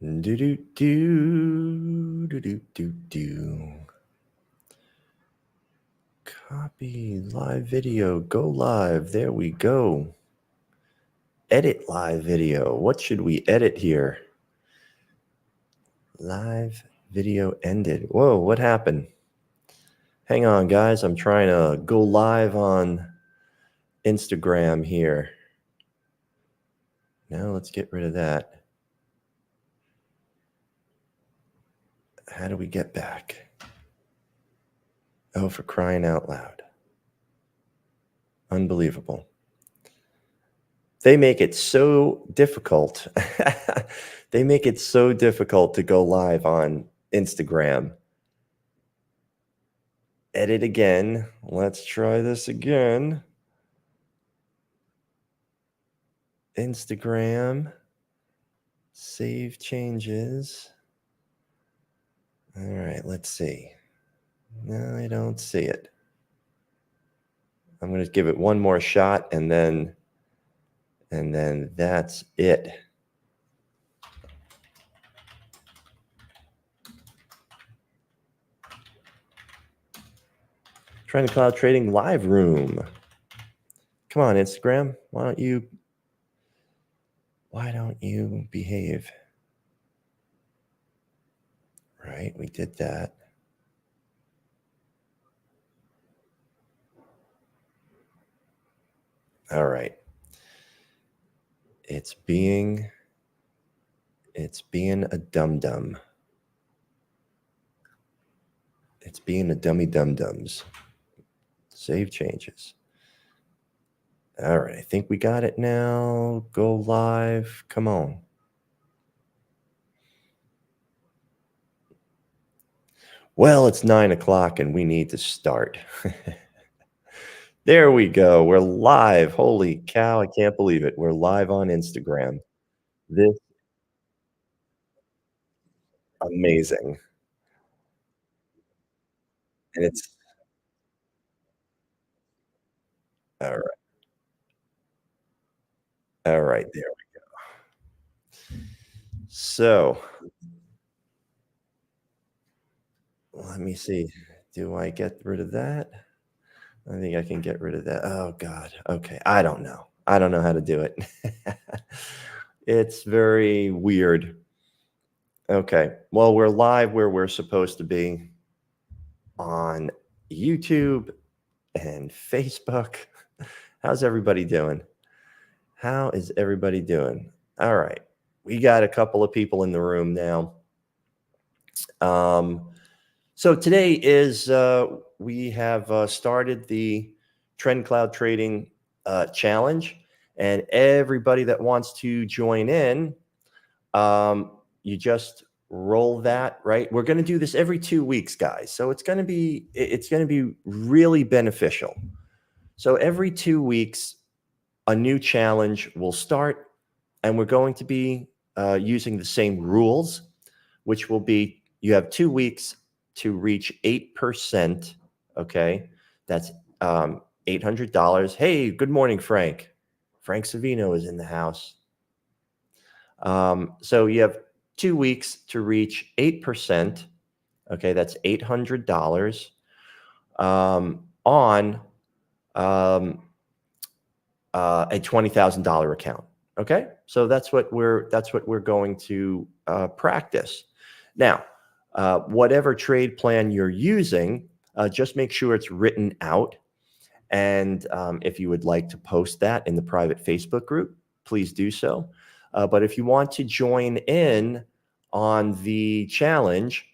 Do do do do do do do. Copy live video. Go live. There we go. Edit live video. What should we edit here? Live video ended. Whoa, what happened? Hang on, guys. I'm trying to go live on Instagram here. Now let's get rid of that. How do we get back? Oh, for crying out loud. Unbelievable. They make it so difficult. They make it so difficult to go live on Instagram. Edit again. Let's try this again. Instagram. Save changes. All right, let's see. No, I don't see it. I'm going to give it one more shot and then that's it. TrendCloud Trading Live Room. Come on, Instagram. Why don't you behave? Right, we did that. All right. It's being a dum-dum. It's being a dummy dum-dums. Save changes. All right, I think we got it now. Go live. Come on. Well, it's 9 o'clock and we need to start. There we go. We're live. Holy cow, I can't believe it. We're live on Instagram. This amazing. And it's all right. All right, there we go. So, let me see. Do I get rid of that? I think I can get rid of that. Oh god. Okay. I don't know. I don't know how to do it. It's very weird. Okay. Well, we're live where we're supposed to be on YouTube and Facebook. How's everybody doing? How is everybody doing? All right. We got a couple of people in the room now. So today is we have started the TrendCloud Trading Challenge, and everybody that wants to join in, you just roll that, right? We're going to do this every 2 weeks, guys. So it's going to be really beneficial. So every 2 weeks, a new challenge will start, and we're going to be using the same rules, which will be you have 2 weeks to reach 8%. Okay, that's $800. Hey, good morning, Frank. Frank Savino is in the house. So you have 2 weeks to reach 8%. Okay, that's $800 on a $20,000 account. Okay, so that's what we're going to practice. Now, whatever trade plan you're using, just make sure it's written out. And if you would like to post that in the private Facebook group, please do so. But if you want to join in on the challenge,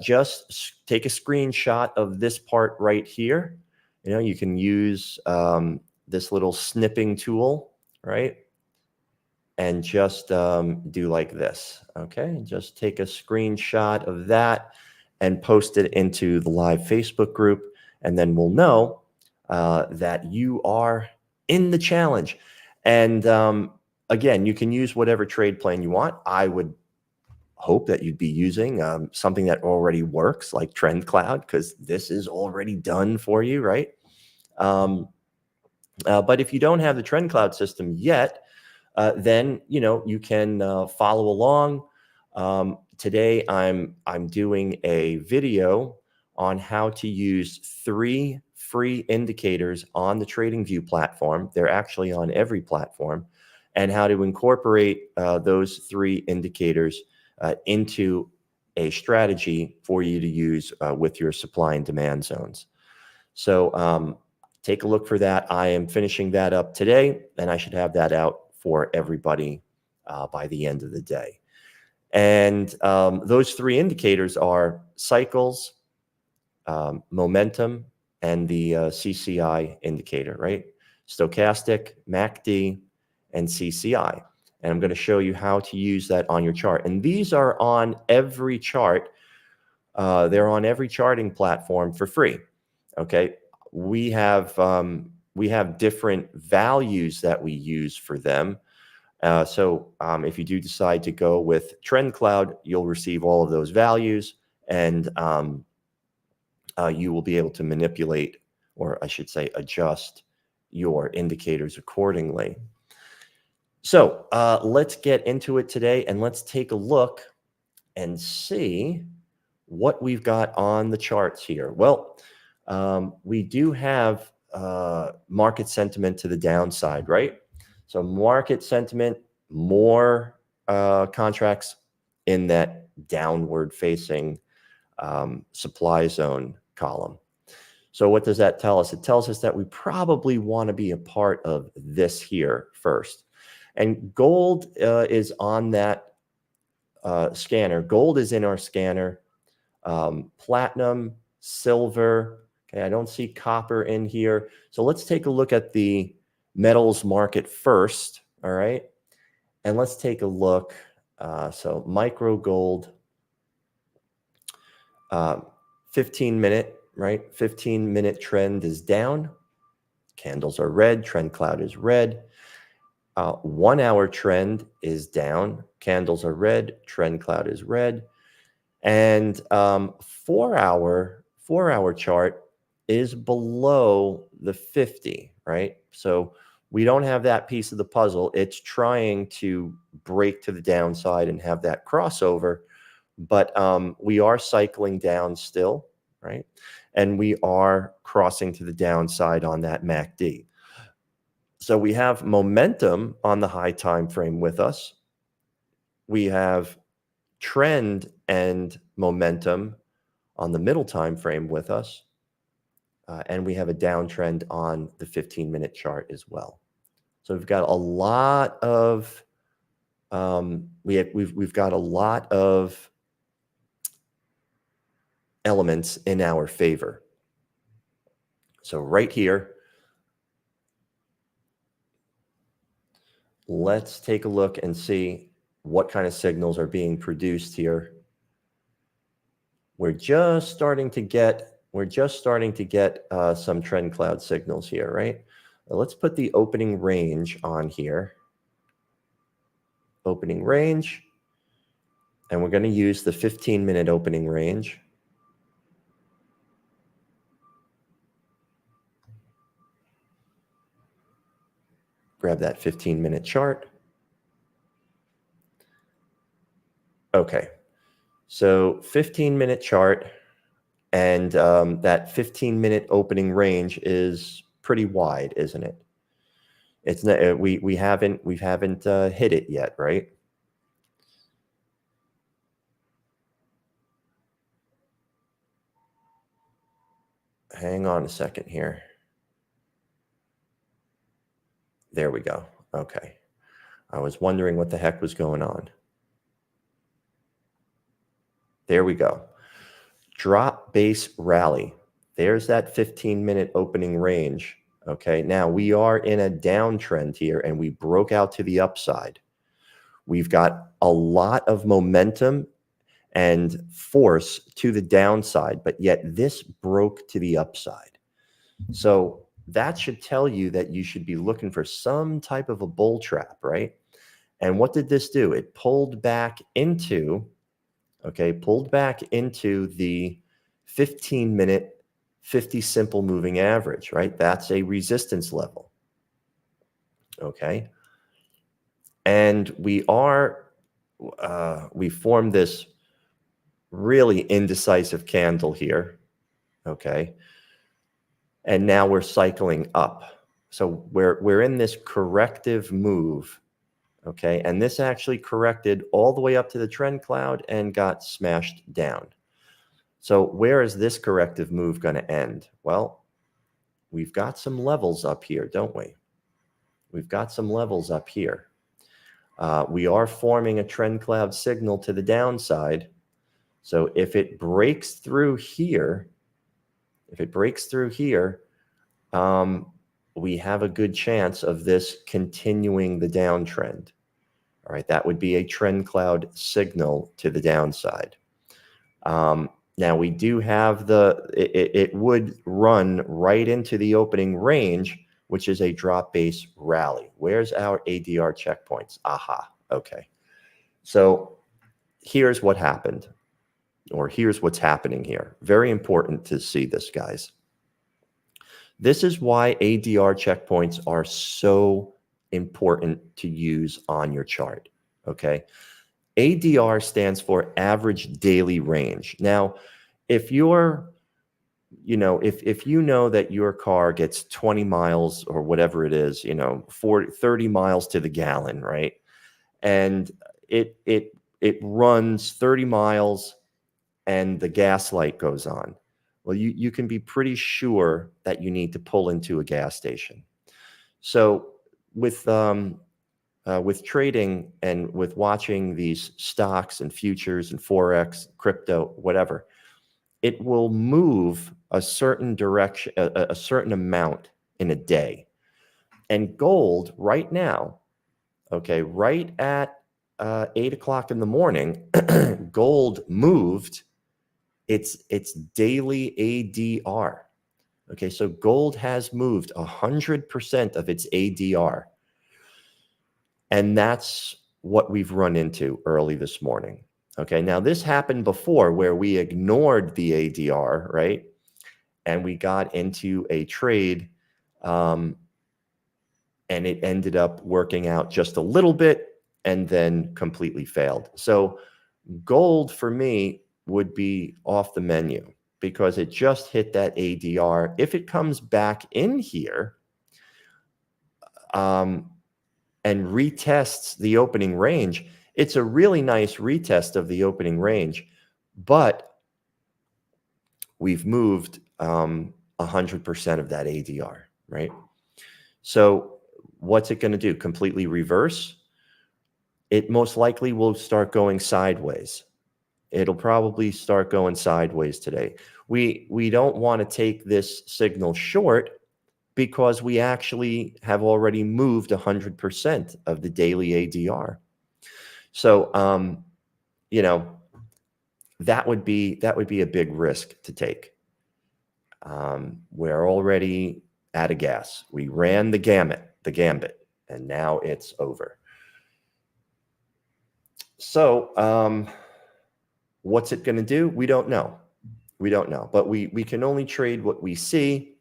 just take a screenshot of this part right here. You know, you can use this little snipping tool, right? And just do like this, okay? Just take a screenshot of that and post it into the live Facebook group, and then we'll know that you are in the challenge. And again, you can use whatever trade plan you want. I would hope that you'd be using something that already works, like TrendCloud, because this is already done for you, right? But if you don't have the TrendCloud system yet, then you can follow along. Today I'm doing a video on how to use 3 free indicators on the TradingView platform. They're actually on every platform, and how to incorporate those 3 indicators into a strategy for you to use with your supply and demand zones. So take a look for that. I am finishing that up today, and I should have that out for everybody by the end of the day. And those 3 indicators are cycles, momentum, and the CCI indicator, right? Stochastic, MACD, and CCI. And I'm going to show you how to use that on your chart. And these are on every chart. They're on every charting platform for free. Okay. We have different values that we use for them. So if you do decide to go with TrendCloud, you'll receive all of those values, and you will be able to manipulate, or I should say, adjust your indicators accordingly. So let's get into it today, and let's take a look and see what we've got on the charts here. Well, we do have market sentiment to the downside, right? So market sentiment, more contracts in that downward facing supply zone column. So what does that tell us? It tells us that we probably want to be a part of this here first. And gold is on that scanner. Gold is in our scanner. Platinum, silver. Okay, I don't see copper in here. So let's take a look at the metals market first. All right. And let's take a look. So micro gold, 15-minute, right? 15-minute trend is down. Candles are red. TrendCloud is red. 1 hour trend is down. Candles are red. TrendCloud is red. And 4 hour chart is below the 50, right? So we don't have that piece of the puzzle. It's trying to break to the downside and have that crossover, but we are cycling down still, right? And we are crossing to the downside on that MACD. So we have momentum on the high time frame with us. We have trend and momentum on the middle time frame with us. And we have a downtrend on the 15-minute chart as well. So we've got a lot of we've got a lot of elements in our favor. So right here, let's take a look and see what kind of signals are being produced here. We're just starting to get some TrendCloud signals here, right? Let's put the opening range on here. Opening range. And we're going to use the 15-minute opening range. Grab that 15-minute chart. Okay. So 15-minute chart, and that 15-minute opening range is pretty wide, isn't it? It's not, we haven't hit it yet, right? Hang on a second here. There we go. Okay. I was wondering what the heck was going on. There we go. Drop base rally. There's that 15-minute opening range. Okay. Now we are in a downtrend here, and we broke out to the upside. We've got a lot of momentum and force to the downside, but yet this broke to the upside. So that should tell you that you should be looking for some type of a bull trap, right? And what did this do? It pulled back into, pulled back into the 15-minute 50 simple moving average, right? That's a resistance level. Okay. And we are we formed this really indecisive candle here, okay? And now we're cycling up. So we're in this corrective move, okay? And this actually corrected all the way up to the trend cloud and got smashed down. So where is this corrective move going to end? Well, we've got some levels up here, don't we? We've got some levels up here. We are forming a trend cloud signal to the downside. So if it breaks through here, we have a good chance of this continuing the downtrend. All right, that would be a trend cloud signal to the downside. Now we do have it would run right into the opening range, which is a drop base rally. Where's our ADR checkpoints? Aha, okay. So here's what happened, or here's what's happening here. Very important to see this, guys. This is why ADR checkpoints are so important to use on your chart, okay? ADR stands for average daily range. Now, if you're, if you know that your car gets 20 miles or whatever it is, 30 miles to the gallon, right? And it runs 30 miles and the gas light goes on. Well, you can be pretty sure that you need to pull into a gas station. So with trading and with watching these stocks and futures and Forex, crypto, whatever, it will move a certain direction, a certain amount in a day. And gold right now, okay, right at 8 o'clock in the morning, gold moved its daily ADR. Okay, so gold has moved 100% of its ADR. And that's what we've run into early this morning. Okay, now this happened before where we ignored the ADR, right? And we got into a trade and it ended up working out just a little bit and then completely failed. So gold for me would be off the menu because it just hit that ADR. If it comes back in here and retests the opening range, it's a really nice retest of the opening range, but we've moved 100% of that ADR, right? So what's it going to do? Completely reverse? It most likely will start going sideways. It'll probably start going sideways today. We don't want to take this signal short because we actually have already moved 100% of the daily ADR. So, that would be a big risk to take. We're already out of gas. We ran the gambit, and now it's over. So, what's it going to do? We don't know. But we can only trade what we see,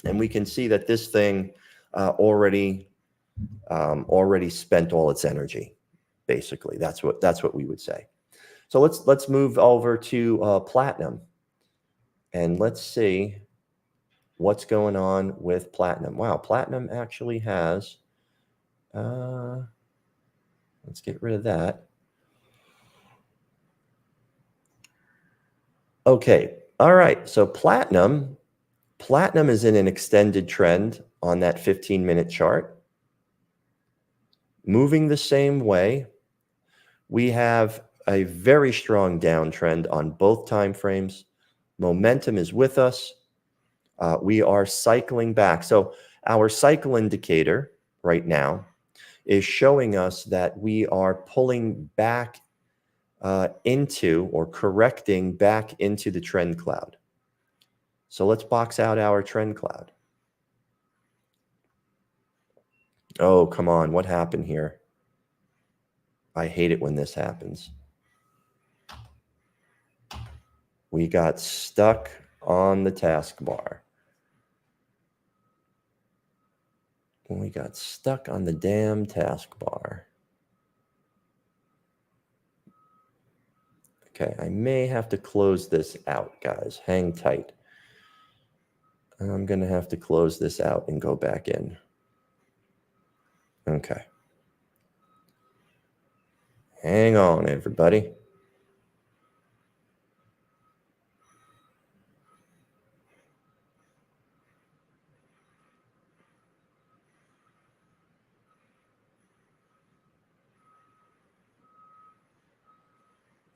and we can see that this thing already spent all its energy. Basically, that's what we would say. So let's move over to platinum, and let's see what's going on with platinum. Wow, platinum actually has. Let's get rid of that. Okay, all right. So platinum is in an extended trend on that 15-minute chart, moving the same way. We have a very strong downtrend on both time frames. Momentum is with us. We are cycling back. So our cycle indicator right now is showing us that we are pulling back into or correcting back into the trend cloud. So let's box out our trend cloud. Oh, come on. What happened here? I hate it when this happens. We got stuck on the taskbar. We got stuck on the damn taskbar. Okay, I may have to close this out, guys. Hang tight. I'm going to have to close this out and go back in. Okay. Hang on, everybody.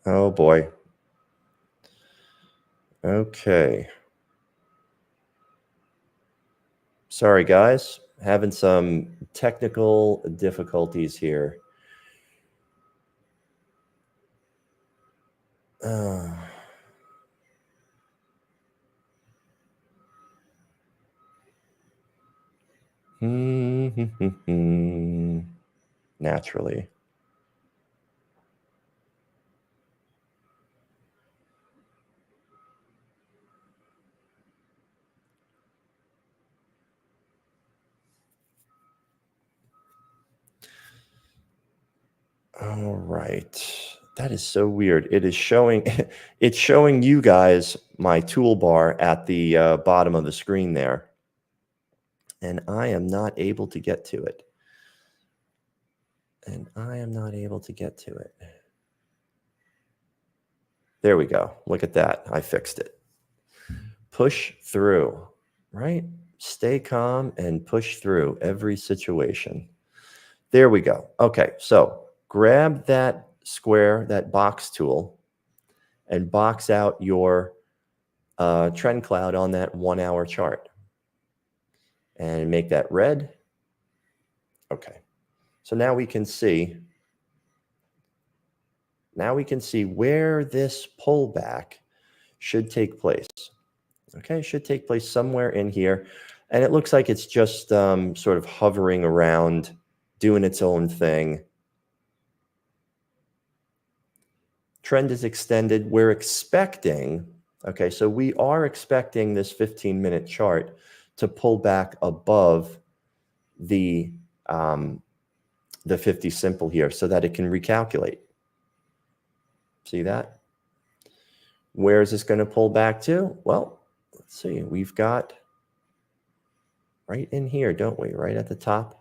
Oh, boy. Okay. Sorry, guys. Having some technical difficulties here. Uh, Naturally. All right. That is so weird. It is showing, it's showing you guys my toolbar at the bottom of the screen there. And I am not able to get to it. There we go. Look at that. I fixed it. Push through, right? Stay calm and push through every situation. There we go. Okay, so grab that square, that box tool, and box out your trend cloud on that 1 hour chart. And make that red. Okay, so now we can see where this pullback should take place. Okay, it should take place somewhere in here. And it looks like it's just sort of hovering around, doing its own thing. Trend is extended. We're expecting, okay, so we are expecting this 15-minute chart to pull back above the 50 simple here so that it can recalculate. See that? Where is this going to pull back to? Well, let's see. We've got right in here, don't we? Right at the top.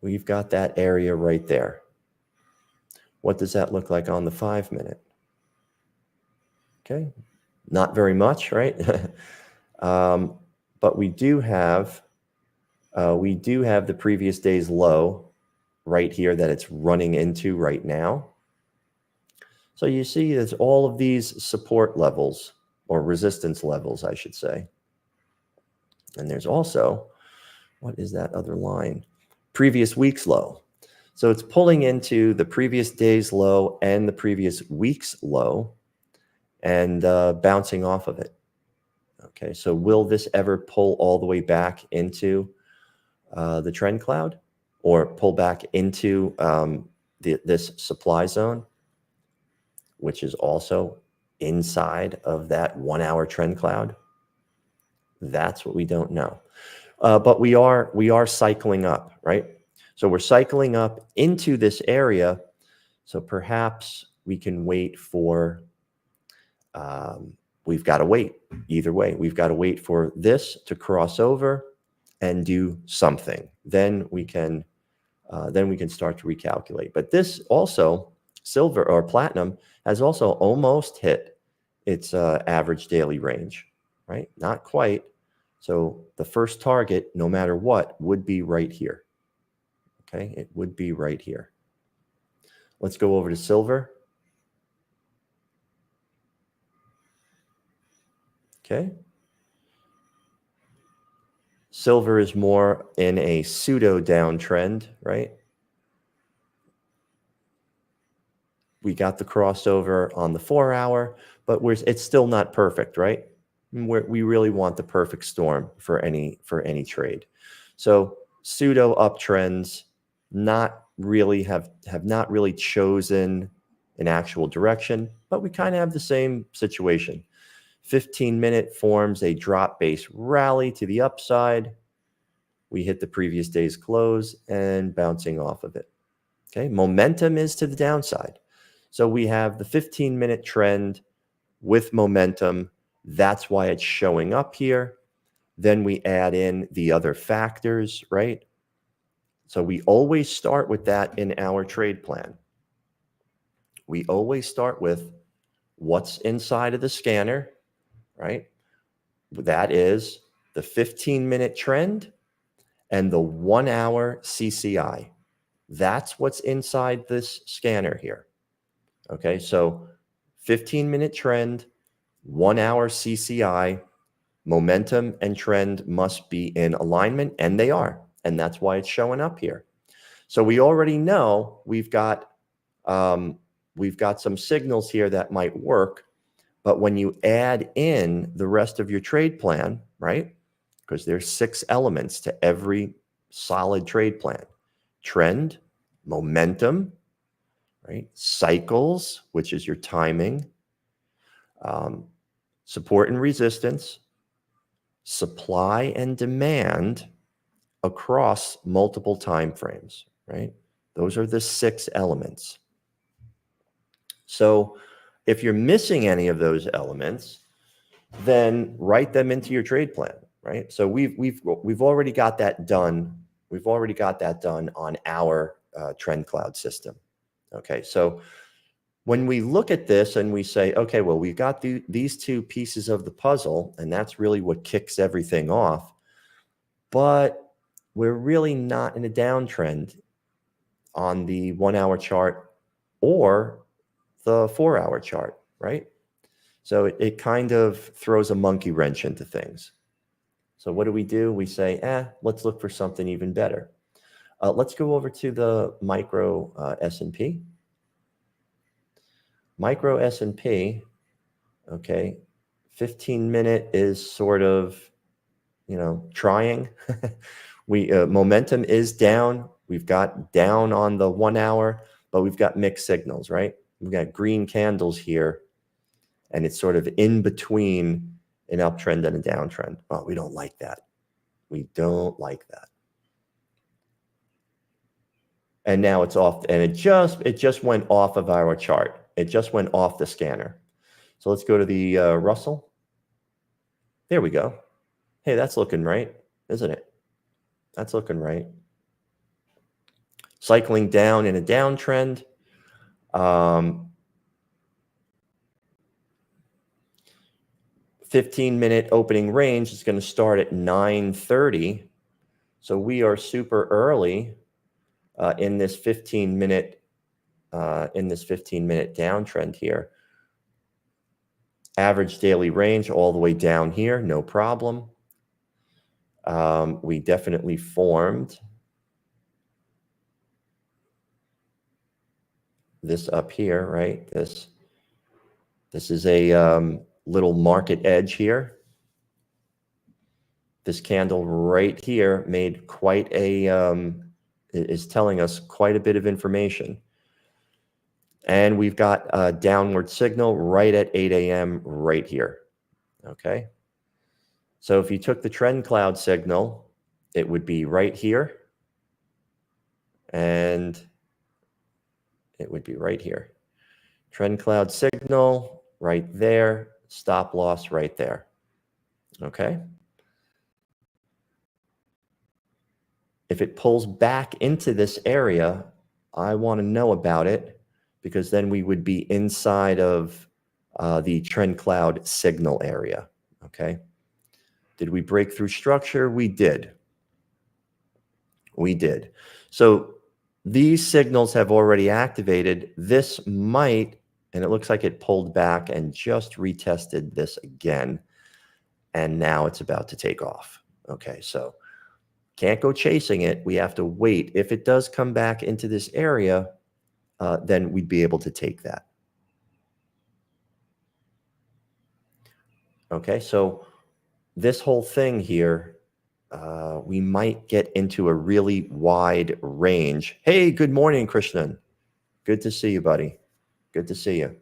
We've got that area right there. What does that look like on the 5-minute? Okay, not very much, right? But we do have the previous day's low right here that it's running into right now. So you see there's all of these support levels, or resistance levels, I should say. And there's also, what is that other line? Previous week's low. So it's pulling into the previous day's low and the previous week's low and bouncing off of it. Okay, so will this ever pull all the way back into the trend cloud, or pull back into this supply zone, which is also inside of that 1 hour trend cloud? That's what we don't know. But we are cycling up, right? So we're cycling up into this area. So perhaps we can wait for, we've got to wait either way. We've got to wait for this to cross over and do something. Then we can start to recalculate. But this also, silver or platinum, has also almost hit its average daily range, right? Not quite. So the first target, no matter what, would be right here. Okay, it would be right here. Let's go over to silver. Okay. Silver is more in a pseudo downtrend, right? We got the crossover on the 4 hour, but it's still not perfect, right? We really want the perfect storm for any trade. So pseudo uptrends not really have not really chosen an actual direction, but we kind of have the same situation. 15-minute forms a drop base rally to the upside. We hit the previous day's close and bouncing off of it. Okay, momentum is to the downside. So we have the 15-minute trend with momentum. That's why it's showing up here. Then we add in the other factors, right? So we always start with that in our trade plan. We always start with what's inside of the scanner, right? That is the 15-minute trend and the 1 hour CCI. That's what's inside this scanner here. Okay, so 15-minute trend, 1 hour CCI, momentum and trend must be in alignment, and they are. And that's why it's showing up here. So we already know we've got some signals here that might work. But when you add in the rest of your trade plan, right? Because there's 6 elements to every solid trade plan: trend, momentum, right? Cycles, which is your timing, support and resistance, supply and demand across multiple time frames, right? Those are the 6 elements. So if you're missing any of those elements, then write them into your trade plan, right? So we've already got that done. We've already got that done on our TrendCloud system. Okay, so when we look at this and we say, okay, well, we've got these 2 pieces of the puzzle, and that's really what kicks everything off, but we're really not in a downtrend on the 1 hour chart or the 4 hour chart, right? So it kind of throws a monkey wrench into things. So what do? We say, let's look for something even better. Let's go over to the micro S&P. Micro S&P, okay, 15-minute is sort of, trying. Momentum is down. We've got down on the 1 hour, but we've got mixed signals, right? We've got green candles here, and it's sort of in between an uptrend and a downtrend. Oh, we don't like that. We don't like that. And now it's off, and it just went off of our chart. It just went off the scanner. So let's go to the Russell. There we go. Hey, that's looking right, isn't it? That's looking right. Cycling down in a downtrend. 15-minute opening range is going to start at 9:30. So we are super early in this 15-minute downtrend here. Average daily range all the way down here, no problem. We definitely formed this up here, right? This is a little market edge here. This candle right here made quite a is telling us quite a bit of information. And we've got a downward signal right at 8 a.m. right here. Okay. So if you took the TrendCloud signal, it would be right here. And it would be right here. TrendCloud signal right there. Stop loss right there. Okay. If it pulls back into this area, I want to know about it, because then we would be inside of the TrendCloud signal area. Okay. Did we break through structure? We did. We did. So these signals have already activated. This might, and it looks like it pulled back and just retested this again. And now it's about to take off. Okay, so can't go chasing it. We have to wait. If it does come back into this area, then we'd be able to take that. Okay, so this whole thing here, we might get into a really wide range. Hey, good morning, Krishnan. Good to see you, buddy. Good to see you.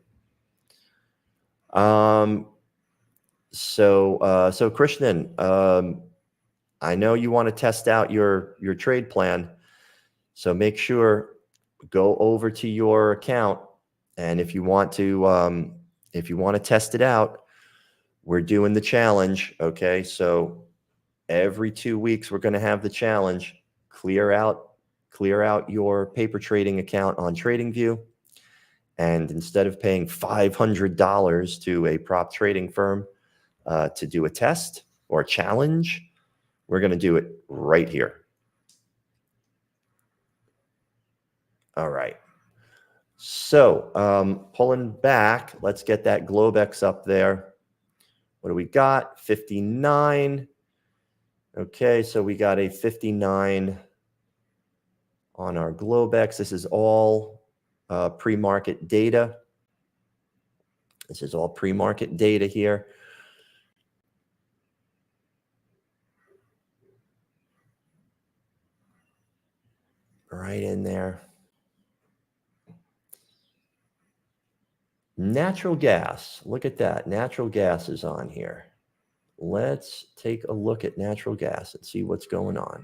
So Krishnan, I know you want to test out your trade plan. So make sure go over to your account, and if you want to test it out, we're doing the challenge. Okay, so every 2 weeks we're going to have the challenge. Clear out your paper trading account on TradingView, and instead of paying $500 to a prop trading firm to do a test or a challenge, we're going to do it right here. All right. So pulling back, let's get that Globex up there. What do we got? 59. Okay, so we got a 59 on our Globex. This is all pre-market data. This is all pre-market data here. Right in there. Natural gas. Look at that. Natural gas is on here. Let's take a look at natural gas and see what's going on.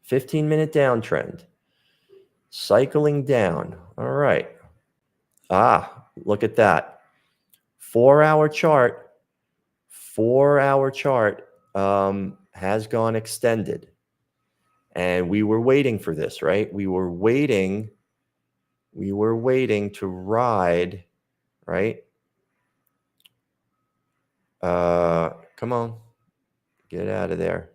15-minute downtrend. Cycling down. All right. Look at that. 4-hour chart. 4-hour chart has gone extended. And we were waiting for this, right? We were waiting to ride, right? Come on. Get out of there.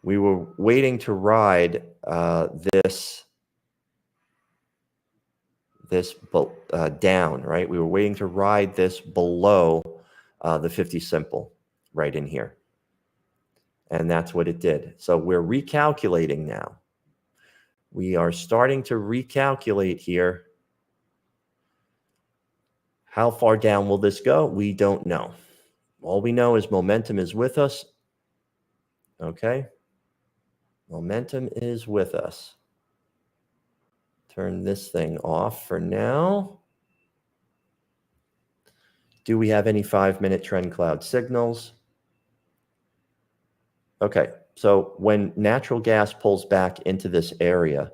We were waiting to ride this down, right? We were waiting to ride this below the 50 simple right in here. And that's what it did. So we're recalculating now. We are starting to recalculate here. How far down will this go? We don't know. All we know is momentum is with us. Okay. Momentum is with us. Turn this thing off for now. Do we have any 5-minute TrendCloud signals? Okay, so when natural gas pulls back into this area,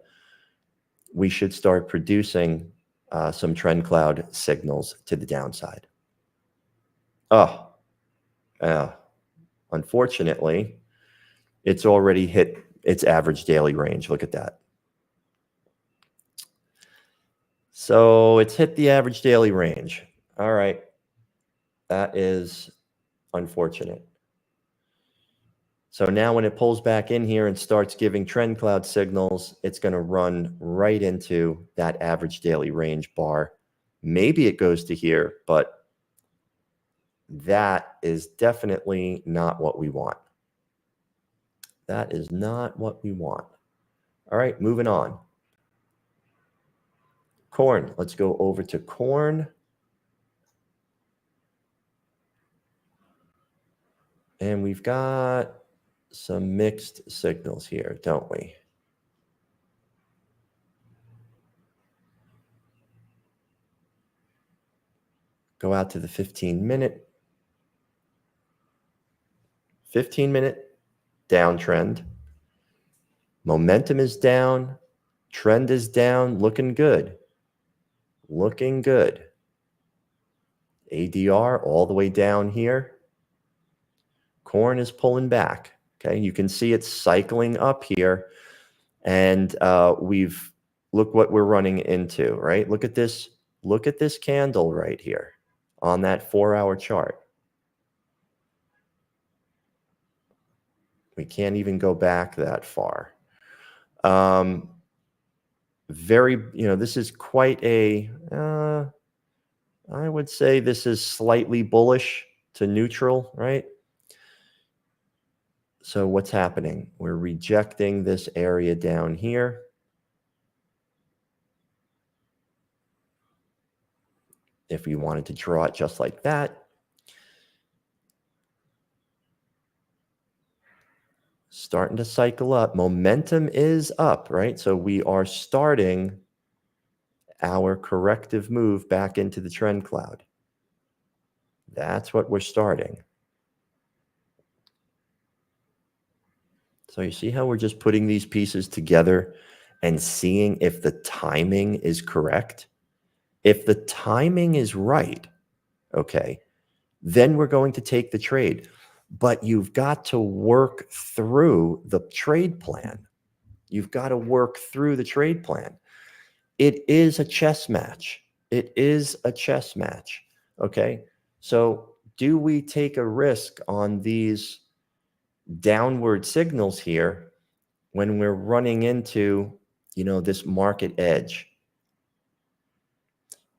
we should start producing some TrendCloud signals to the downside. Unfortunately, it's already hit its average daily range. Look at that. So it's hit the average daily range. All right. That is unfortunate. So now when it pulls back in here and starts giving TrendCloud signals, it's going to run right into that average daily range bar. Maybe it goes to here, but that is definitely not what we want. That is not what we want. All right, moving on. Corn. Let's go over to corn. And we've got some mixed signals here, don't we? Go out to the 15-minute. 15-minute downtrend. Momentum is down. Trend is down. Looking good. Looking good. ADR all the way down here. Corn is pulling back. Okay, you can see it's cycling up here. And look what we're running into, right? Look at this candle right here on that 4-hour chart. We can't even go back that far. This is quite a, I would say this is slightly bullish to neutral, right? So what's happening? We're rejecting this area down here. If we wanted to draw it just like that. Starting to cycle up. Momentum is up, right? So we are starting our corrective move back into the trend cloud. That's what we're starting. So you see how we're just putting these pieces together and seeing if the timing is correct. If the timing is right, okay, then we're going to take the trade. But you've got to work through the trade plan. You've got to work through the trade plan. It is a chess match. It is a chess match. Okay. So do we take a risk on these downward signals here when we're running into, this market edge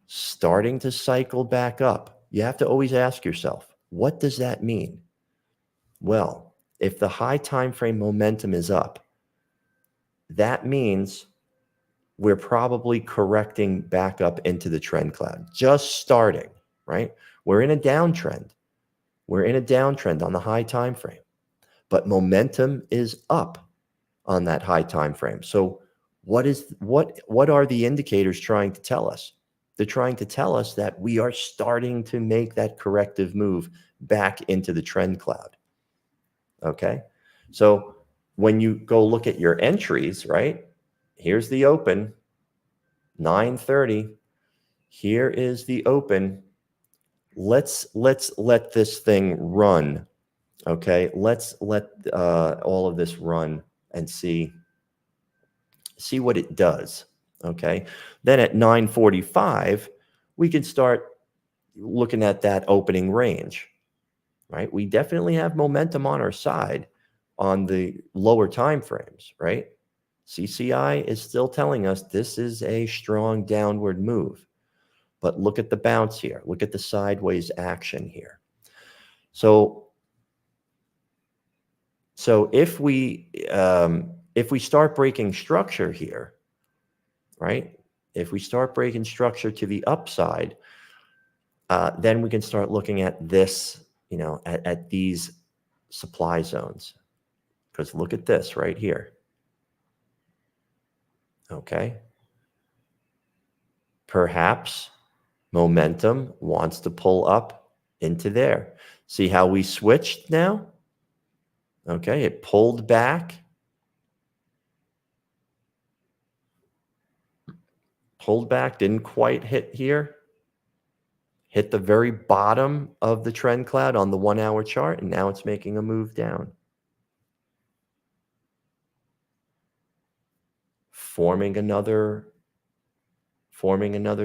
starting to cycle back up? You have to always ask yourself, what does that mean? Well, if the high time frame momentum is up, that means we're probably correcting back up into the trend cloud, just starting, right? We're in a downtrend. We're in a downtrend on the high time frame, but momentum is up on that high time frame. So what are the indicators trying to tell us? They're trying to tell us that we are starting to make that corrective move back into the trend cloud. Okay? So when you go look at your entries, right? Here's the open, 9:30. Here is the open. Let's let this thing run. Okay, let's let all of this run and see what it does. Okay, then at 9:45, we can start looking at that opening range. Right, we definitely have momentum on our side on the lower time frames. Right, CCI is still telling us this is a strong downward move. But look at the bounce here. Look at the sideways action here. So if we start breaking structure here, right? If we start breaking structure to the upside, then we can start looking at this, at these supply zones. Because look at this right here. Okay. Perhaps momentum wants to pull up into there. See how we switched now? Okay, it pulled back. Pulled back, didn't quite hit here. Hit the very bottom of the trend cloud on the 1 hour chart, and now it's making a move down. Forming another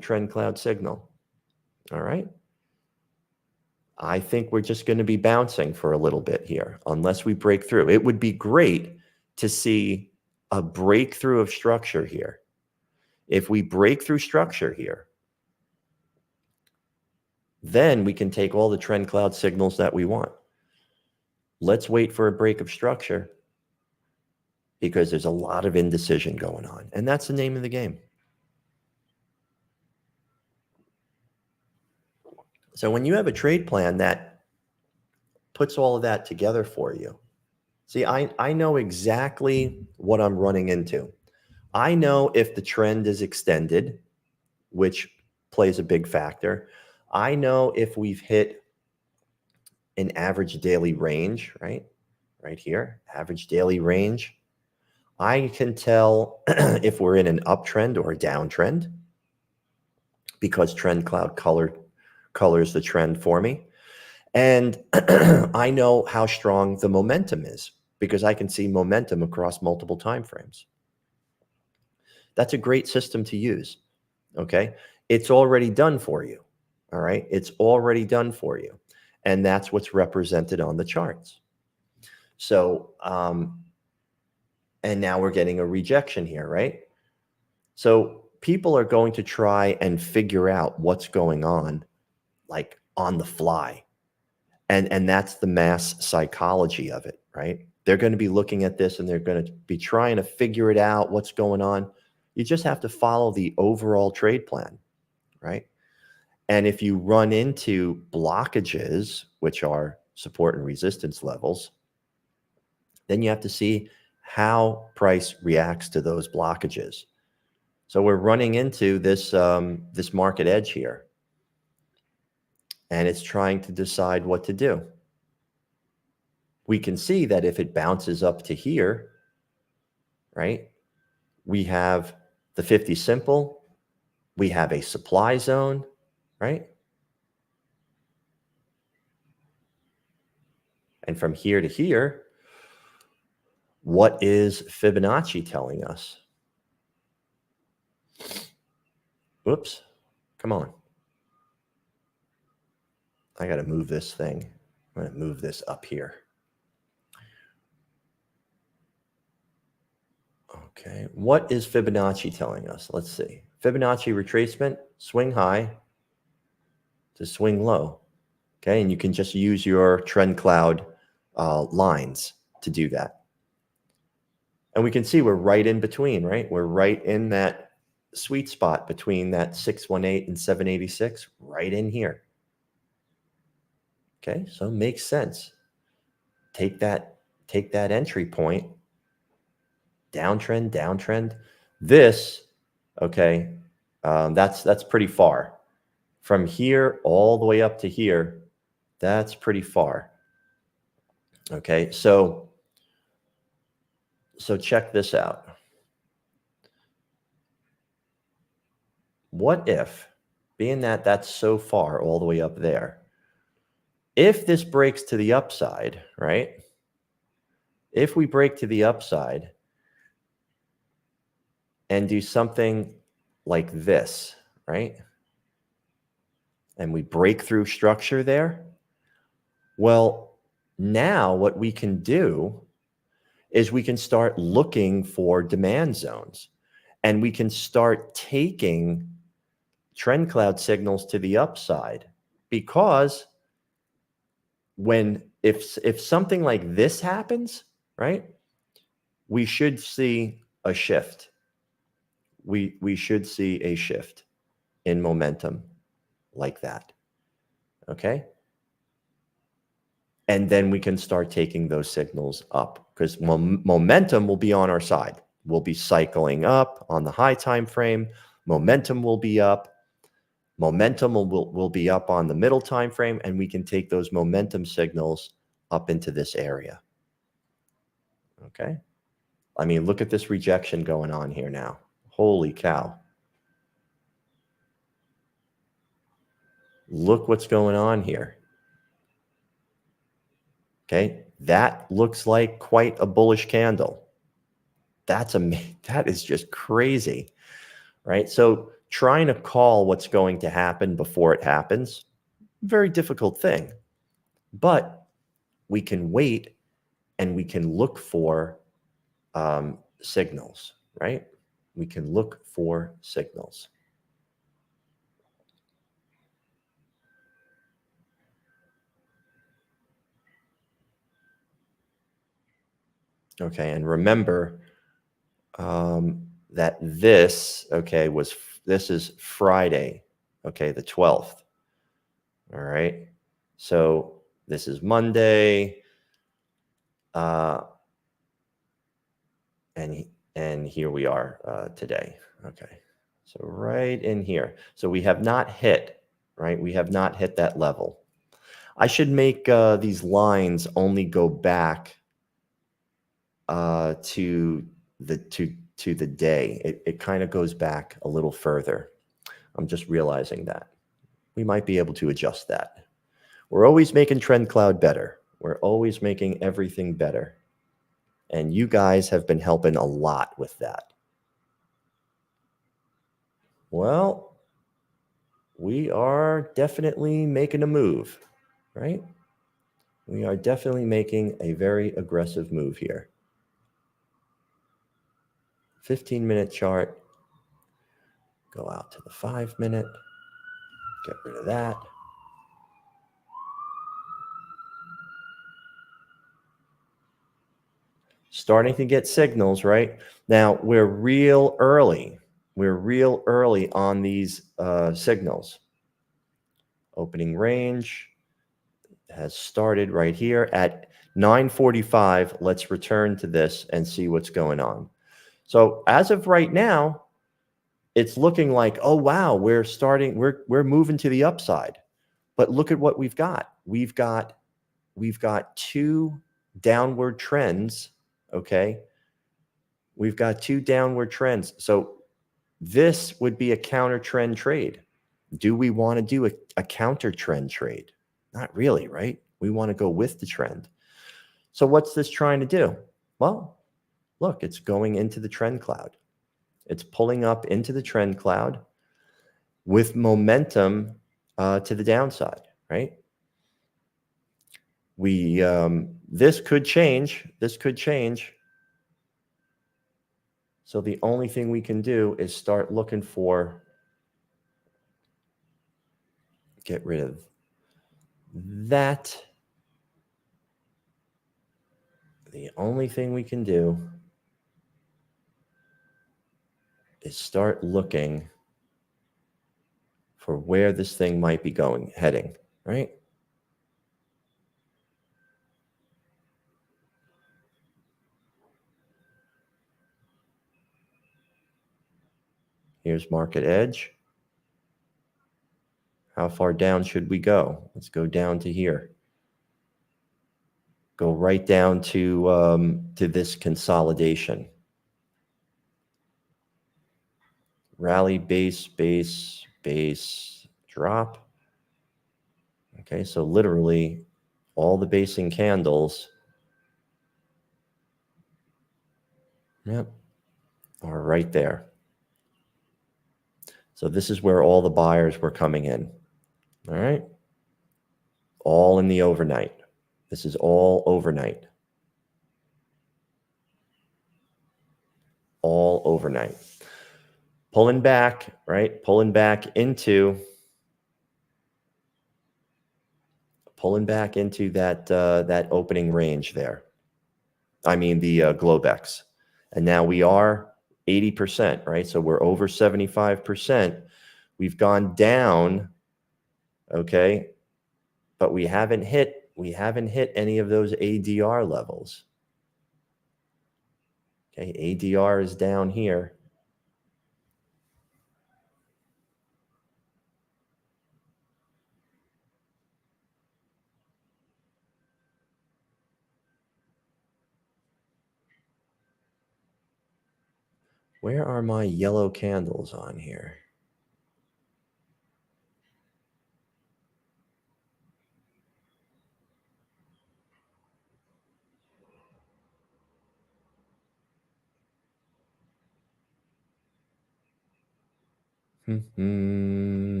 trend cloud signal. All right. I think we're just going to be bouncing for a little bit here unless we break through. It would be great to see a breakthrough of structure here. If we break through structure here, then we can take all the trend cloud signals that we want. Let's wait for a break of structure because there's a lot of indecision going on. And that's the name of the game. So when you have a trade plan that puts all of that together for you, see, I know exactly what I'm running into. I know if the trend is extended, which plays a big factor. I know if we've hit an average daily range, right? Right here, average daily range. I can tell if we're in an uptrend or a downtrend because TrendCloud colors the trend for me. And I know how strong the momentum is because I can see momentum across multiple time frames. That's a great system to use. Okay. It's already done for you. All right. It's already done for you. And that's what's represented on the charts. So, and now we're getting a rejection here, right? So people are going to try and figure out what's going on, like on the fly. And that's the mass psychology of it, right? They're going to be looking at this and they're going to be trying to figure it out, what's going on. You just have to follow the overall trade plan, right? And if you run into blockages, which are support and resistance levels, then you have to see how price reacts to those blockages. So we're running into this, this market edge here, and it's trying to decide what to do. We can see that if it bounces up to here, right, we have the 50 simple, we have a supply zone, right? And from here to here, what is Fibonacci telling us? Whoops, come on. I got to move this thing. I'm going to move this up here. Okay, what is Fibonacci telling us? Let's see. Fibonacci retracement, swing high to swing low. Okay, and you can just use your TrendCloud lines to do that. And we can see we're right in between, right? We're right in that sweet spot between that 618 and 786, right in here. Okay, so it makes sense. Take that entry point, downtrend, downtrend. This, okay, that's pretty far. From here all the way up to here, that's pretty far. Okay, so check this out. What if, being that that's so far all the way up there, if this breaks to the upside, right? If we break to the upside and do something like this, right? And we break through structure there, well, now what we can do is we can start looking for demand zones, and we can start taking TrendCloud signals to the upside, because if something like this happens, right, we should see a shift. We should see a shift in momentum like that. Okay. And then we can start taking those signals up, because momentum will be on our side. We'll be cycling up on the high time frame. Momentum will be up. Momentum will be up on the middle time frame, and we can take those momentum signals up into this area. Okay. I mean, look at this rejection going on here now. Holy cow. Look what's going on here. Okay. That looks like quite a bullish candle. That is just crazy, right? So trying to call what's going to happen before it happens, very difficult thing. But we can wait and we can look for signals, right? We can look for signals. Okay, and remember that this, okay, this is Friday, okay, the 12th. All right, so this is Monday, and here we are today. Okay, so right in here. So we have not hit, right? We have not hit that level. I should make these lines only go back to the day. It kind of goes back a little further. I'm just realizing that. We might be able to adjust that. We're always making TrendCloud better. We're always making everything better. And you guys have been helping a lot with that. Well, we are definitely making a move, right? We are definitely making a very aggressive move here. 15-minute chart. Go out to the 5-minute. Get rid of that. Starting to get signals, right? Now, we're real early. We're real early on these signals. Opening range has started right here at 9:45. Let's return to this and see what's going on. So as of right now, it's looking like, oh, wow, we're moving to the upside. But look at what we've got. We've got two downward trends, okay, We've got two downward trends. So this would be a counter trend trade. Do we want to do a counter trend trade? Not really, right? We want to go with the trend. So what's this trying to do? Well, look, it's going into the trend cloud. It's pulling up into the trend cloud with momentum to the downside, right? This could change. This could change. So the only thing we can do is start looking for, get rid of that. The only thing we can do is start looking for where this thing might be heading, right? Here's market edge. How far down should we go? Let's go down to here. Go right down to this consolidation. Rally, base, base, base, drop. Okay, so literally all the basing candles, yep, are right there. So this is where all the buyers were coming in. All right. All in the overnight. This is all overnight. All overnight. Pulling back, right? Pulling back into that that opening range there. I mean the Globex. And now we are 80%, right? So we're over 75%. We've gone down, okay? But we haven't hit any of those ADR levels. Okay, ADR is down here. Where are my yellow candles on here?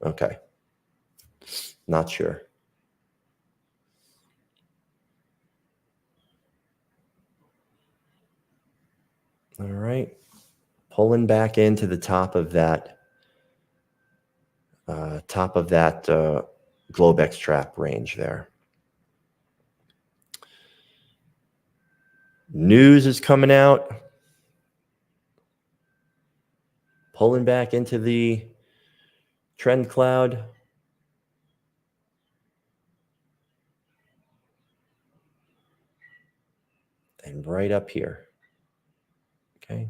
Okay. Not sure. All right. Pulling back into the top of that Globex trap range there. News is coming out. Pulling back into the trend cloud. And right up here. Okay.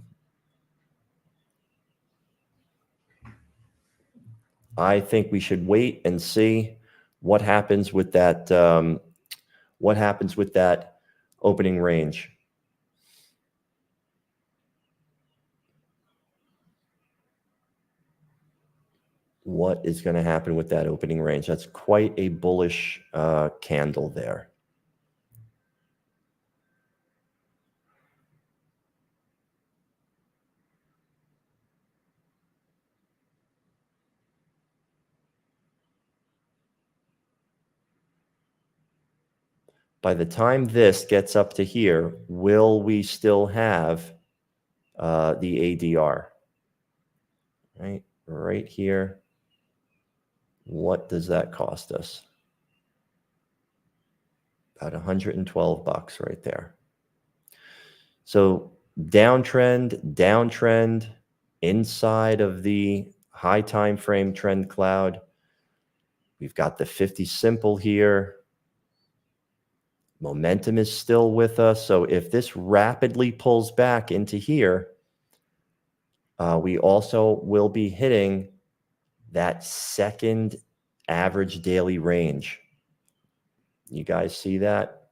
I think we should wait and see what happens with that opening range. What is going to happen with that opening range? That's quite a bullish candle there. By the time this gets up to here, will we still have the ADR? Right here. What does that cost us? About $112 right there. So downtrend inside of the high time frame trend cloud. We've got the 50 simple here. Momentum is still with us. So if this rapidly pulls back into here, we also will be hitting that second average daily range. You guys see that?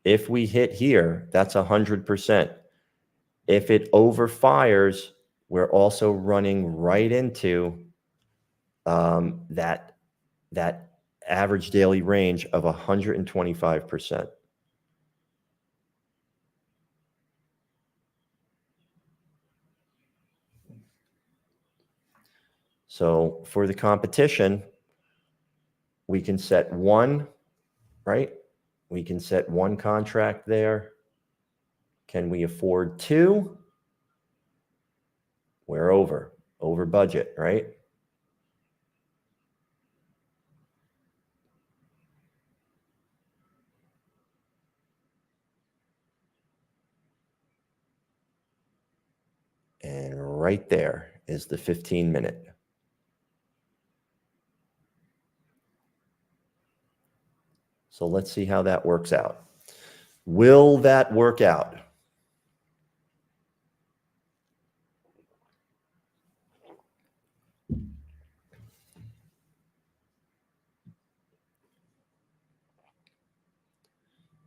If we hit here, that's 100%. If it overfires, we're also running right into that average daily range of 125%. So for the competition, we can set one, right? We can set one contract there. Can we afford two? We're over budget, right? And right there is the 15-minute. So let's see how that works out. Will that work out?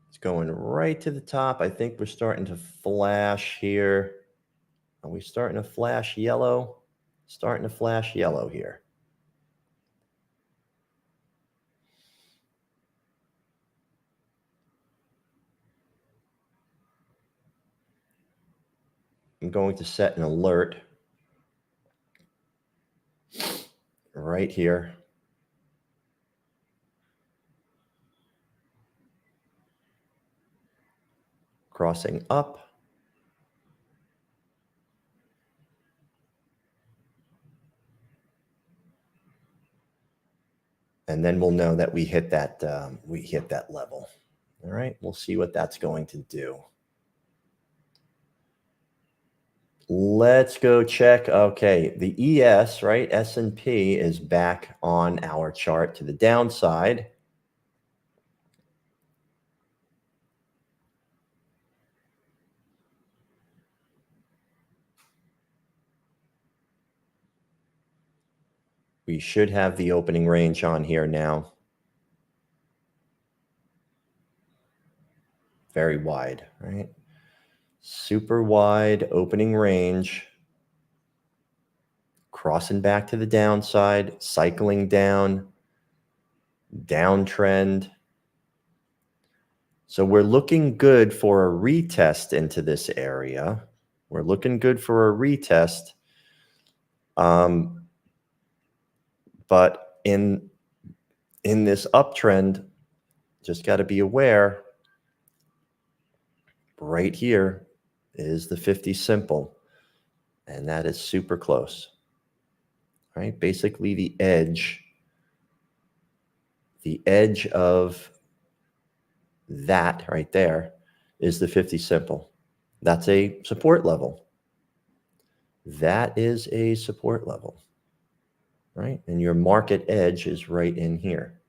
It's going right to the top. I think we're starting to flash here. Are we starting to flash yellow? Starting to flash yellow here. I'm going to set an alert right here. Crossing up. And then we'll know that we hit that level. All right, we'll see what that's going to do. Let's go check. Okay, the ES, right? S&P is back on our chart to the downside. We should have the opening range on here now. Very wide, right? Super wide opening range. Crossing back to the downside, cycling down, downtrend. So we're looking good for a retest into this area. We're looking good for a retest. But in this uptrend, just got to be aware, right here is the 50 simple, and that is super close, right? Basically the edge of that right there is the 50 simple. That's a support level. That is a support level, right? And your market edge is right in here.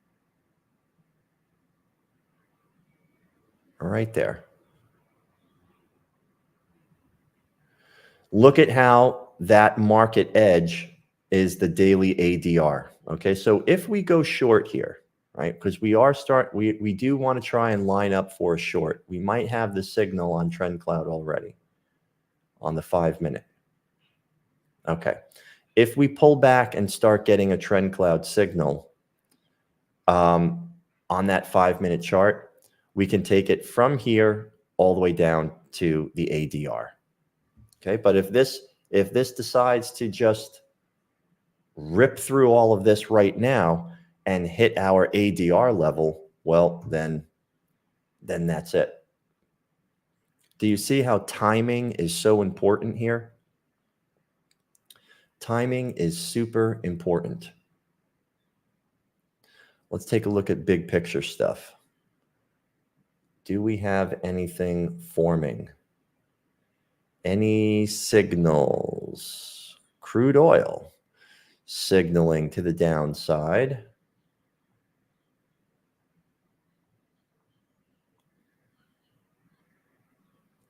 Right there. Look at how that market edge is the daily ADR. Okay, so if we go short here, right, because we do want to try and line up for a short. We might have the signal on TrendCloud already on the 5-minute. Okay, if we pull back and start getting a TrendCloud signal on that 5-minute chart, we can take it from here all the way down to the ADR. Okay, but if this decides to just rip through all of this right now and hit our ADR level, well, then that's it. Do you see how timing is so important here? Timing is super important. Let's take a look at big picture stuff. Do we have anything forming? Any signals? Crude oil signaling to the downside.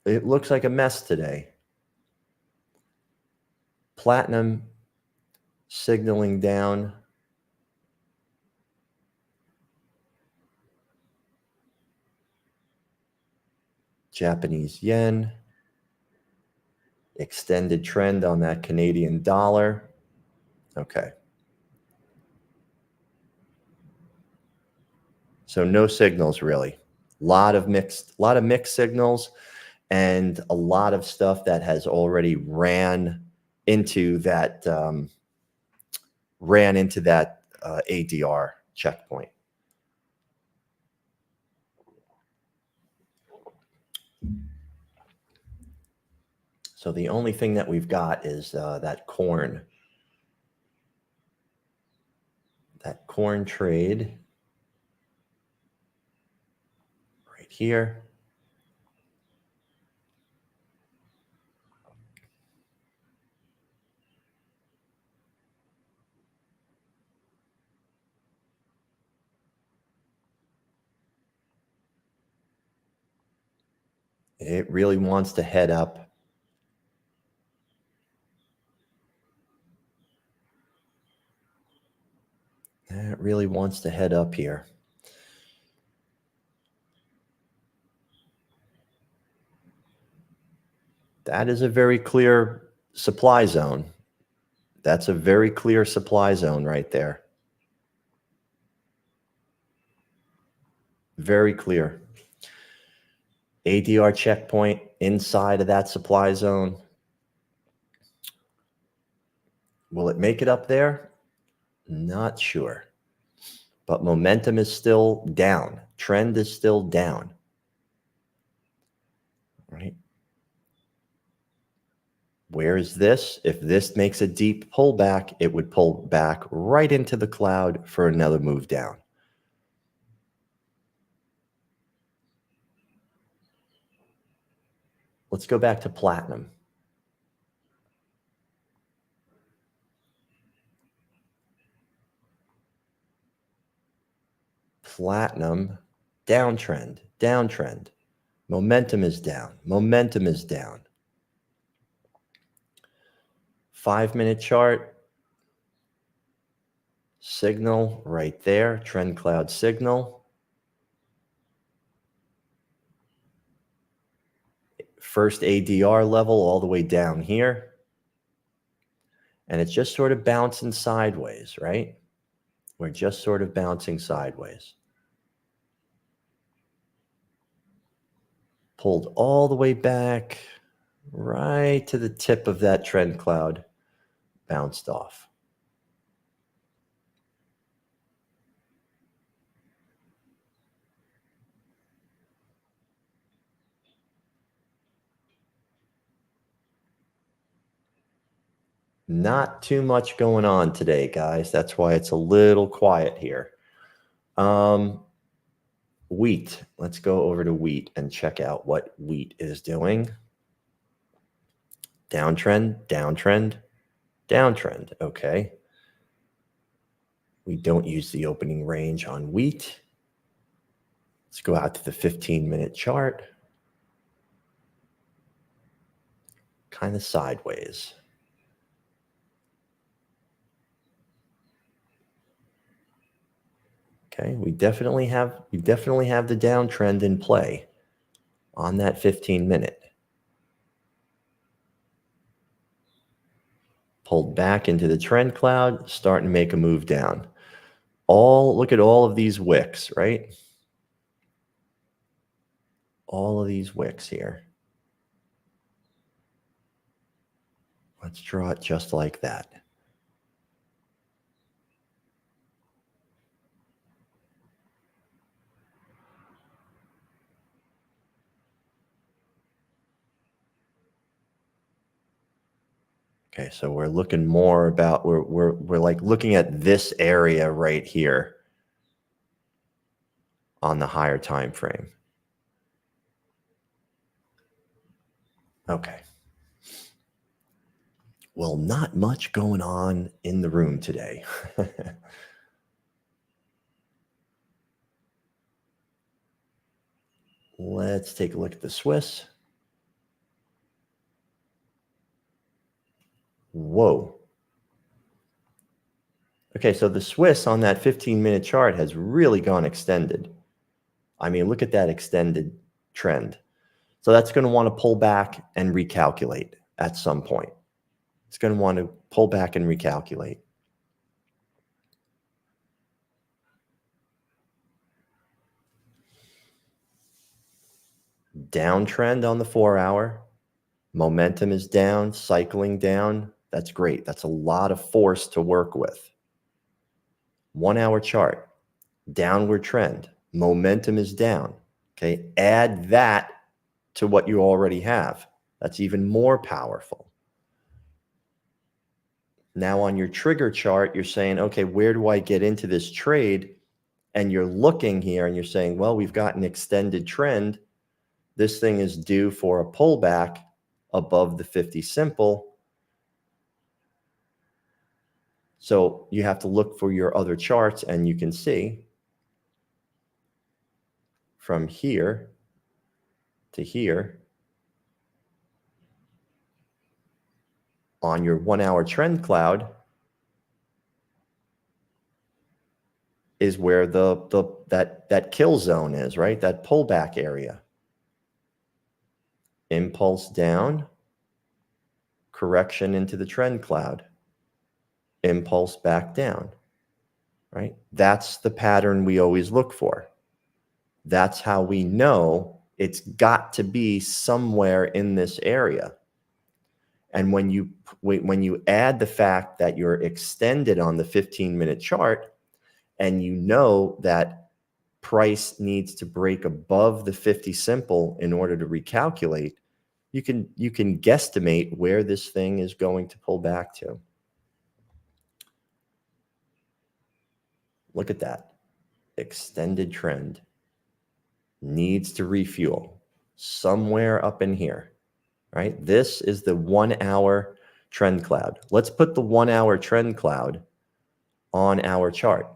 It looks like a mess today. Platinum signaling down. Japanese yen, extended trend on that Canadian dollar. Okay. So no signals really. A lot of mixed signals, and a lot of stuff that has already ran into that ADR checkpoint. So the only thing that we've got is that corn trade right here. It really wants to head up. It really wants to head up here. That is a very clear supply zone. That's a very clear supply zone right there. Very clear. ADR checkpoint inside of that supply zone. Will it make it up there? Not sure. But momentum is still down. Trend is still down. Right? Where is this? If this makes a deep pullback, it would pull back right into the cloud for another move down. Let's go back to platinum. Platinum, downtrend, downtrend. Momentum is down. Momentum is down. 5-minute chart. Signal right there. TrendCloud signal. First ADR level all the way down here. And it's just sort of bouncing sideways, right? We're just sort of bouncing sideways. Pulled all the way back right to the tip of that trend cloud, bounced off. Not too much going on today, guys. That's why it's a little quiet here. Wheat. Let's go over to wheat and check out what wheat is doing. Downtrend, downtrend, downtrend. Okay. We don't use the opening range on wheat. Let's go out to the 15-minute chart. Kind of sideways. Okay, we definitely have the downtrend in play on that 15-minute. Pulled back into the trend cloud, starting to make a move down. Look at all of these wicks, right? All of these wicks here. Let's draw it just like that. Okay, so we're looking more about, we're like looking at this area right here on the higher time frame. Okay. Well, not much going on in the room today. Let's take a look at the Swiss. Whoa. Okay, so the Swiss on that 15-minute chart has really gone extended. I mean, look at that extended trend. So that's going to want to pull back and recalculate at some point. It's going to want to pull back and recalculate. Downtrend on the 4-hour. Momentum is down, cycling down. That's great. That's a lot of force to work with. 1-hour chart, downward trend. Momentum is down. Okay, add that to what you already have. That's even more powerful. Now on your trigger chart, you're saying, okay, where do I get into this trade? And you're looking here and you're saying, well, we've got an extended trend. This thing is due for a pullback above the 50 simple. So you have to look for your other charts, and you can see from here to here on your 1-hour trend cloud is where that kill zone is, right? That pullback area. Impulse down, correction into the trend cloud, impulse back down, right? That's the pattern we always look for. That's how we know it's got to be somewhere in this area. And when you add the fact that you're extended on the 15-minute chart, and you know that price needs to break above the 50 simple in order to recalculate, you can guesstimate where this thing is going to pull back to. Look at that. Extended trend needs to refuel somewhere up in here, right? This is the 1-hour trend cloud. Let's put the 1-hour trend cloud on our chart.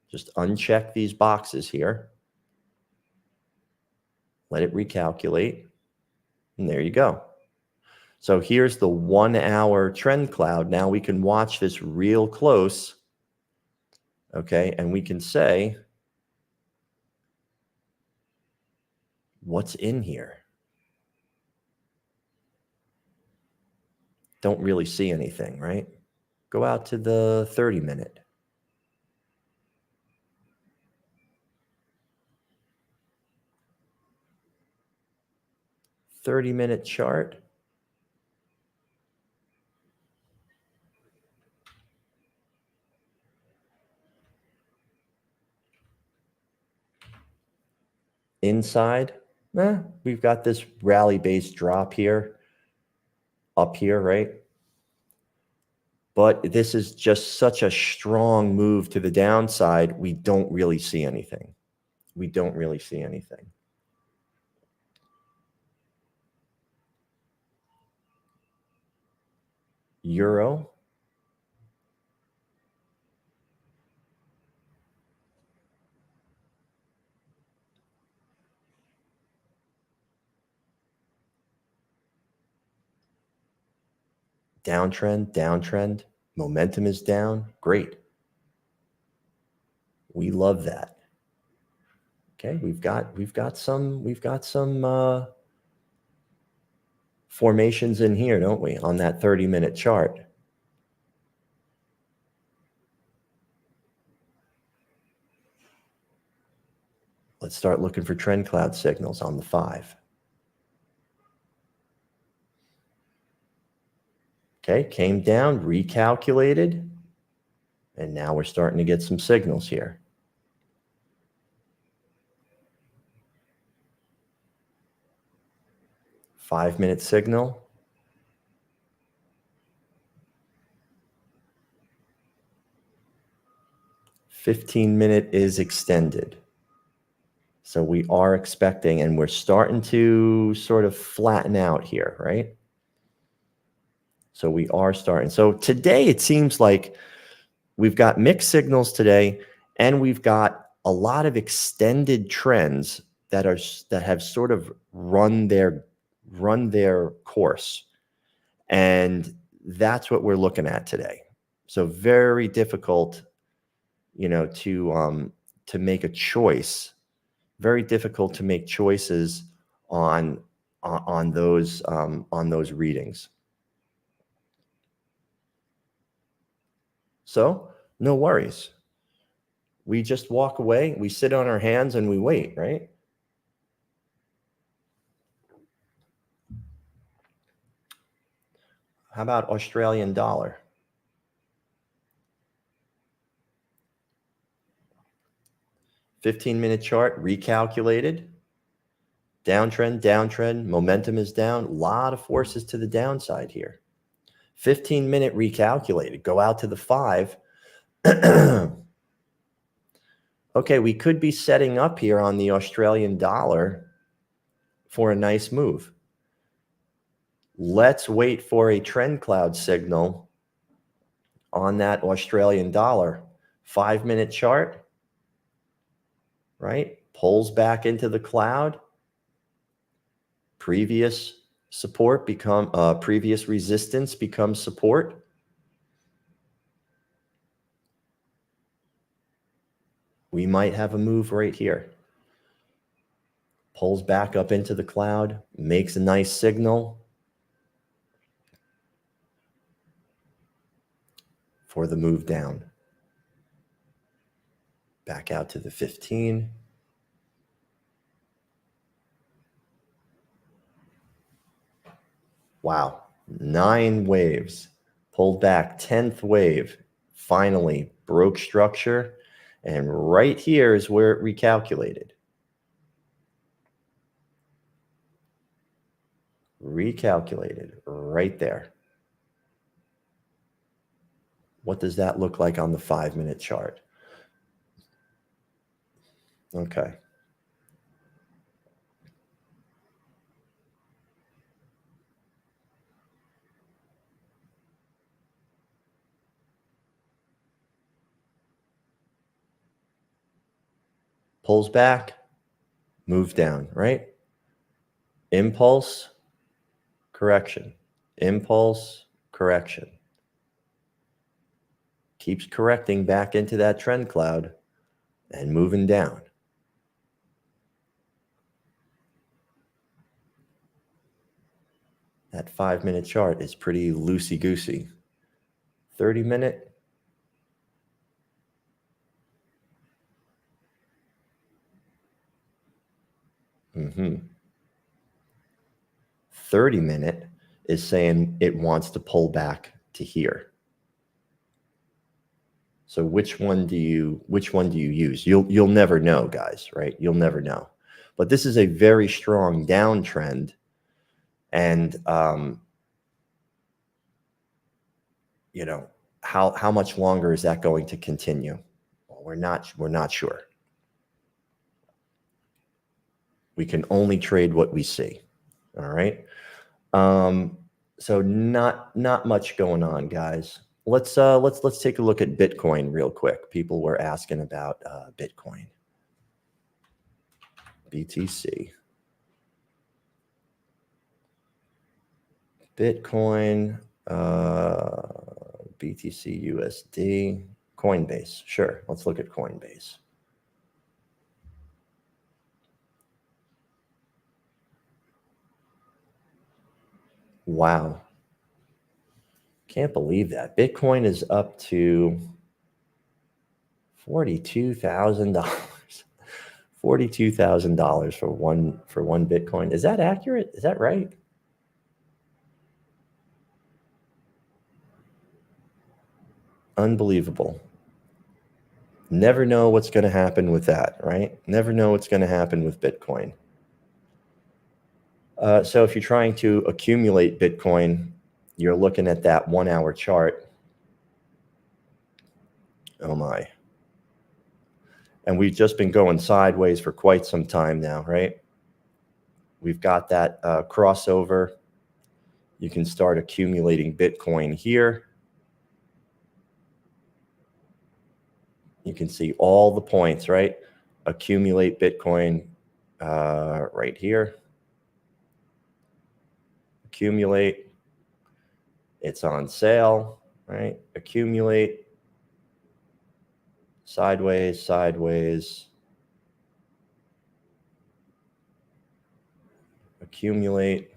Just uncheck these boxes here. Let it recalculate. And there you go. So here's the 1-hour trend cloud. Now we can watch this real close. Okay, and we can say, what's in here? Don't really see anything, right? Go out to the 30-minute. Minute chart. Inside, we've got this rally-based drop here, up here, right? But this is just such a strong move to the downside, we don't really see anything. We don't really see anything. Euro. Downtrend, downtrend. Momentum is down. Great. We love that. Okay, we've got some formations in here, don't we, on that 30-minute chart? Let's start looking for trend cloud signals on the 5. Okay, came down, recalculated, and now we're starting to get some signals here. Five-minute signal. $15-minute is extended. So we are expecting, and we're starting to sort of flatten out here, right? So we are starting. So today it seems like we've got mixed signals today, and we've got a lot of extended trends that have sort of run their course. And that's what we're looking at today. So very difficult, to make a choice. Very difficult to make choices on on those readings. So no worries. We just walk away, we sit on our hands and we wait, right? How about Australian dollar? 15-minute chart recalculated. Downtrend, downtrend, momentum is down. A lot of forces to the downside here. 15-minute recalculated. Go out to the 5. Okay, we could be setting up here on the Australian dollar for a nice move. Let's wait for a TrendCloud signal on that Australian dollar. 5-minute chart, right? Pulls back into the cloud. Previous support previous resistance becomes support. We might have a move right here. Pulls back up into the cloud, makes a nice signal for the move down. Back out to the 15. Wow, 9 waves. Pulled back, 10th wave. Finally broke structure. And right here is where it recalculated. Recalculated right there. What does that look like on the 5-minute chart? Okay. Pulls back, moves down, right? Impulse, correction. Impulse, correction. Keeps correcting back into that trend cloud and moving down. That 5-minute chart is pretty loosey-goosey. 30-minute. Mm-hmm. 30-minute is saying it wants to pull back to here. So which one do you use? You'll never know, guys, right? You'll never know. But this is a very strong downtrend, and you know, how much longer is that going to continue? Well, we're not sure. We can only trade what we see. All right. So not much going on, guys. Let's take a look at Bitcoin real quick. People were asking about Bitcoin. BTC. Bitcoin, BTC USD, Coinbase. Sure, let's look at Coinbase. Wow. Can't believe that. Bitcoin is up to $42,000. $42,000 for one Bitcoin. Is that accurate? Is that right? Unbelievable. Never know what's going to happen with that, right? Never know what's going to happen with Bitcoin. So if you're trying to accumulate Bitcoin, you're looking at that 1-hour chart. Oh my. And we've just been going sideways for quite some time now, right? We've got that crossover. You can start accumulating Bitcoin here. You can see all the points, right? Accumulate Bitcoin right here. Accumulate. It's on sale, right? Accumulate. Sideways, sideways. accumulate,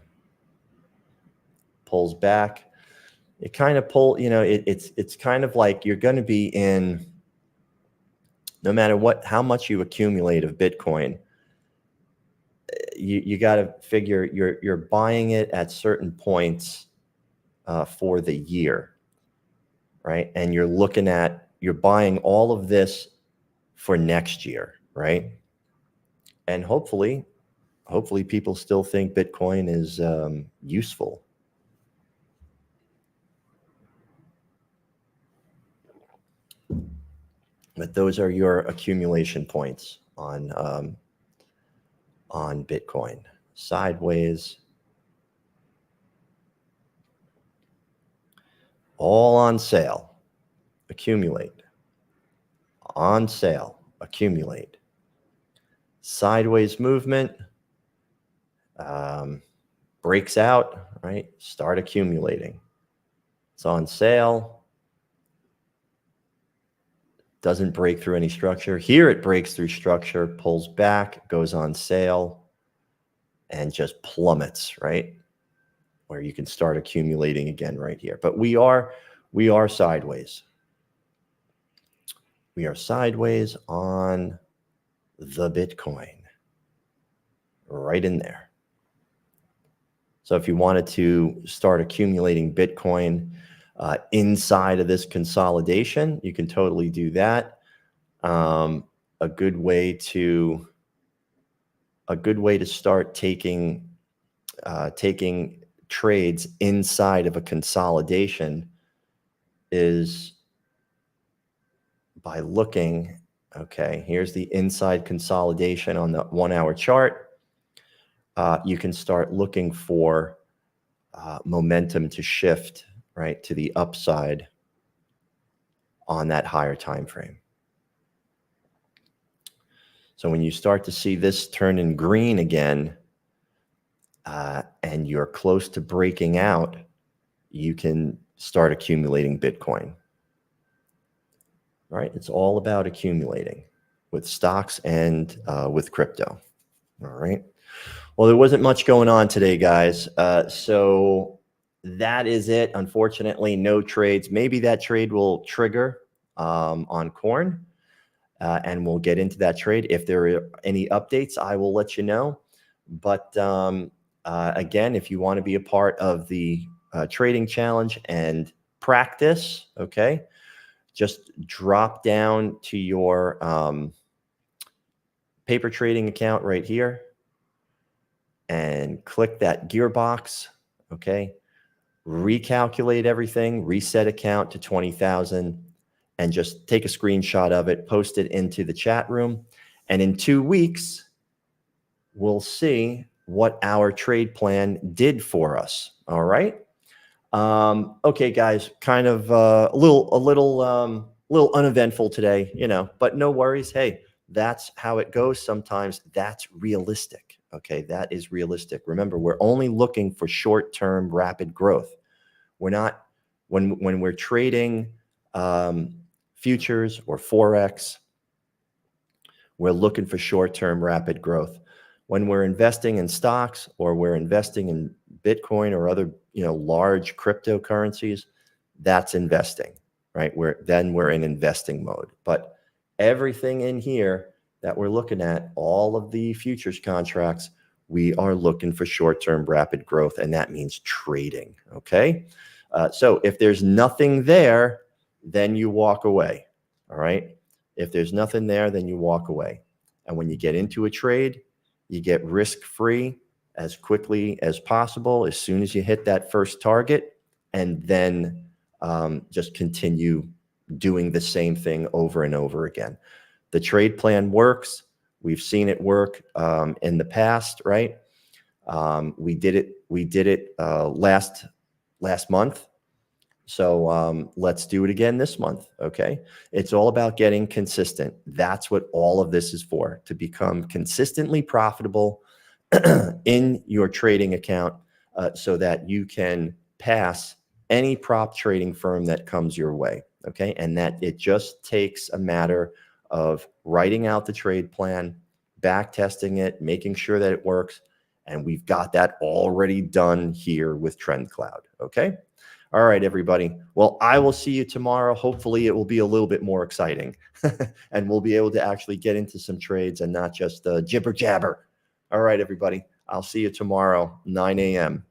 pulls back. It kind of it's kind of like you're going to be in, no matter how much you accumulate of Bitcoin, you got to figure you're buying it at certain points for the year, right? And you're buying all of this for next year, right? And hopefully people still think Bitcoin is useful. But those are your accumulation points on Bitcoin. Sideways, all on sale, accumulate. On sale, accumulate. Sideways movement, breaks out, right? Start accumulating. It's on sale. Doesn't break through any structure. Here it breaks through structure, pulls back, goes on sale, and just plummets, right? Where you can start accumulating again right here. But we are sideways. We are sideways on the Bitcoin, right in there. So if you wanted to start accumulating Bitcoin inside of this consolidation, you can totally do that. A good way to start taking trades inside of a consolidation is by looking. Okay, here's the inside consolidation on the 1 hour chart. You can start looking for momentum to shift right to the upside on that higher time frame. So when you start to see this turn in green again, and you're close to breaking out, you can start accumulating Bitcoin. Right? It's all about accumulating with stocks and with crypto. All right. Well, there wasn't much going on today, guys. So that is it. Unfortunately, no trades. Maybe that trade will trigger on corn, and we'll get into that trade. If there are any updates, I will let you know. But again, if you want to be a part of the trading challenge and practice, okay, just drop down to your paper trading account right here and click that gearbox, okay? Recalculate everything, reset account to 20,000, and just take a screenshot of it, post it into the chat room. And in 2 weeks, we'll see what our trade plan did for us, all right? Okay, guys, kind of a little uneventful today, but no worries. Hey, that's how it goes. Sometimes that's realistic. Okay, that is realistic. Remember, we're only looking for short-term rapid growth. We're not, when we're trading futures or Forex, we're looking for short-term rapid growth. When we're investing in stocks or we're investing in Bitcoin or other, large cryptocurrencies, that's investing, right? We're in investing mode. But everything in here that we're looking at, all of the futures contracts, we are looking for short-term rapid growth, and that means trading, okay? So if there's nothing there, then you walk away, all right? If there's nothing there, then you walk away. And when you get into a trade, you get risk-free as quickly as possible, as soon as you hit that first target, and then just continue doing the same thing over and over again. The trade plan works. We've seen it work in the past, right? We did it last month. So let's do it again this month, okay? It's all about getting consistent. That's what all of this is for, to become consistently profitable in your trading account so that you can pass any prop trading firm that comes your way, okay? And that it just takes a matter of writing out the trade plan, back testing it, making sure that it works, And we've got that already done here with TrendCloud. Okay. All right, everybody. Well, I will see you tomorrow. Hopefully it will be a little bit more exciting and we'll be able to actually get into some trades and not just jibber jabber. All right, everybody. I'll see you tomorrow, 9 a.m.